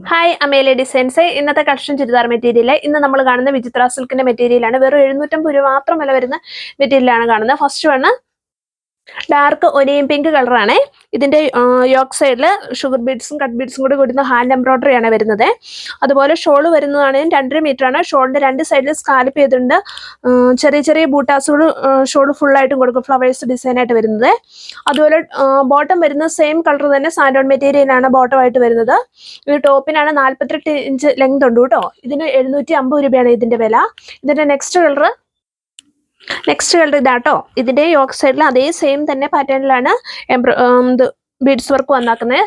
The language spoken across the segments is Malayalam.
Hi Amele designs. ഇന്നത്തെ കളക്ഷൻ ചുരിദാർ മെറ്റീരിയൽ. ഇന്ന് നമ്മൾ കാണുന്ന വിചിത്ര സിൽക്കിന്റെ മെറ്റീരിയലാണ്. വെറും 750 രൂപ മാത്രം വില വരുന്ന മെറ്റീരിയലാണ് കാണുന്നത്. First one dark onion pink കളറാണ്. ഇതിന്റെ യോക്ക് സൈഡിൽ ഷുഗർ ബീഡ്സും കട്ട് ബീഡ്സും കൂടി കൂടുന്ന ഹാൻഡ് എംബ്രോയിഡറി ആണ് വരുന്നത്. അതുപോലെ ഷോൾ വരുന്നതാണെങ്കിൽ 2.5 മീറ്റർ ആണ്. ഷോളിന്റെ രണ്ട് സൈഡിൽ സ്കാലപ്പ് ചെയ്തിട്ടുണ്ട്. ചെറിയ ചെറിയ ബൂട്ടാസുകൾ ഷോൾ ഫുൾ ആയിട്ടും കൊടുക്കും, ഫ്ലവേഴ്സ് ഡിസൈൻ ആയിട്ട് വരുന്നത്. അതുപോലെ ബോട്ടം വരുന്നത് സെയിം കളർ തന്നെ സാൻഡോൺ മെറ്റീരിയലാണ് ബോട്ടം ആയിട്ട് വരുന്നത്. ഈ ടോപ്പിനാണ് 48 ഇഞ്ച് ലെങ്ത് ഉണ്ട് കേട്ടോ. ഇതിന് 750 രൂപയാണ് ഇതിന്റെ വില. ഇതിന്റെ നെക്സ്റ്റ് കളർ ഇതാട്ടോ. ഇതിന്റെ യോക്ക് സൈഡിൽ അതേ സെയിം തന്നെ പാറ്റേണിലാണ് ബീഡ്സ് വർക്ക് വന്നാക്കുന്നത്.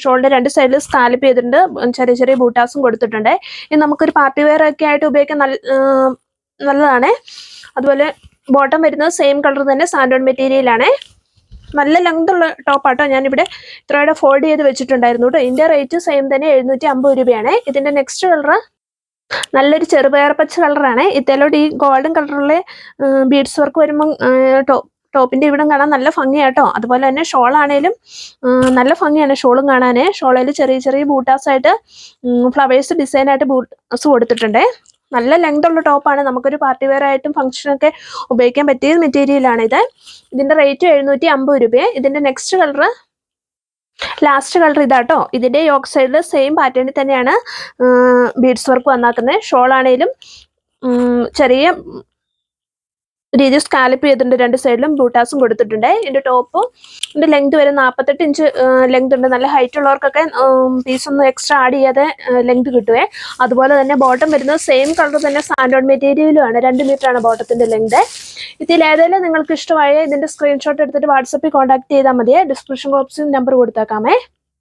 ഷോളിന്റെ രണ്ട് സൈഡിൽ സ്കാലപ്പ് ചെയ്തിട്ടുണ്ട്, ചെറിയ ചെറിയ ബൂട്ടാസും കൊടുത്തിട്ടുണ്ട്. ഇത് നമുക്കൊരു പാർട്ടി വെയർ ഒക്കെ ആയിട്ട് ഉപയോഗിക്കാൻ നല്ലതാണ്. അതുപോലെ ബോട്ടം വരുന്നത് സെയിം കളർ തന്നെ സാൻഡോൺ മെറ്റീരിയലാണ്. നല്ല ലെങ്ത് ഉള്ള ടോപ്പാട്ടോ. ഞാനിവിടെ ഇത്രയുടെ ഫോൾഡ് ചെയ്ത് വെച്ചിട്ടുണ്ടായിരുന്നു കേട്ടോ. ഇതിന്റെ റേറ്റ് സെയിം തന്നെ 750 രൂപയാണ്. ഇതിന്റെ നെക്സ്റ്റ് കളർ നല്ലൊരു ചെറുപയർ പച്ച കളറാണ്. ഇതിലോട്ട് ഈ ഗോൾഡൻ കളറിലെ ബീഡ്സ് വർക്ക് വരുമ്പോൾ ടോപ്പിന്റെ ഇവിടം കാണാൻ നല്ല ഭംഗിയാട്ടോ. അതുപോലെ തന്നെ ഷോൾ ആണേലും നല്ല ഭംഗിയാണ് ഷോളും കാണാൻ. ഷോളിൽ ചെറിയ ചെറിയ ബൂട്ടാസ് ആയിട്ട് ഫ്ലവേഴ്സ് ഡിസൈൻ ആയിട്ട് ബൂട്ടാസ് കൊടുത്തിട്ടുണ്ട്. നല്ല ലെങ്ത് ഉള്ള ടോപ്പാണ്. നമുക്കൊരു പാർട്ടി വെയർ ആയിട്ടും ഫംഗ്ഷനൊക്കെ ഉപയോഗിക്കാൻ പറ്റിയ മെറ്റീരിയലാണ് ഇത്. ഇതിന്റെ റേറ്റ് 750 രൂപയെ. ഇതിന്റെ നെക്സ്റ്റ് ലാസ്റ്റ് കളർ ഇതാട്ടോ. ഇതിന്റെ യോക്ക് സൈഡിൽ സെയിം പാറ്റേണിൽ തന്നെയാണ് ബീഡ്സ് വർക്ക് വന്നാക്കുന്നത്. ഷോൾ ആണേലും ചെറിയ രീതിയിൽ സ്കാലപ്പ് ചെയ്തിട്ടുണ്ട്, രണ്ട് സൈഡിലും ബൂട്ടാസും കൊടുത്തിട്ടുണ്ട്. ഇതിന്റെ ടോപ്പിന്റെ ലെങ്ത് വരെ 48 ഇഞ്ച് ലെങ്ത് ഉണ്ട്. നല്ല ഹൈറ്റ് ഉള്ളവർക്കൊക്കെ പീസ് ഒന്നും എക്സ്ട്രാ ആഡ് ചെയ്യാതെ ലെങ്ത് കിട്ടുവേ. അതുപോലെ തന്നെ ബോട്ടം വരുന്നത് സെയിം കളർ തന്നെ സാൻഡോൺ മെറ്റീരിയലും ആണ്. 2 മീറ്റർ ആണ് ബോട്ടത്തിന്റെ ലെങ്ത്. ഇതിൽ ഏതെങ്കിലും നിങ്ങൾക്ക് ഇഷ്ടമായ ഇതിന്റെ സ്ക്രീൻഷോട്ട് എടുത്തിട്ട് വാട്സപ്പിൽ കോൺടാക്ട് ചെയ്താൽ മതിയെ. ഡിസ്ക്രിപ്ഷൻ ബോക്സിൽ നമ്പർ കൊടുത്തേക്കാമേ.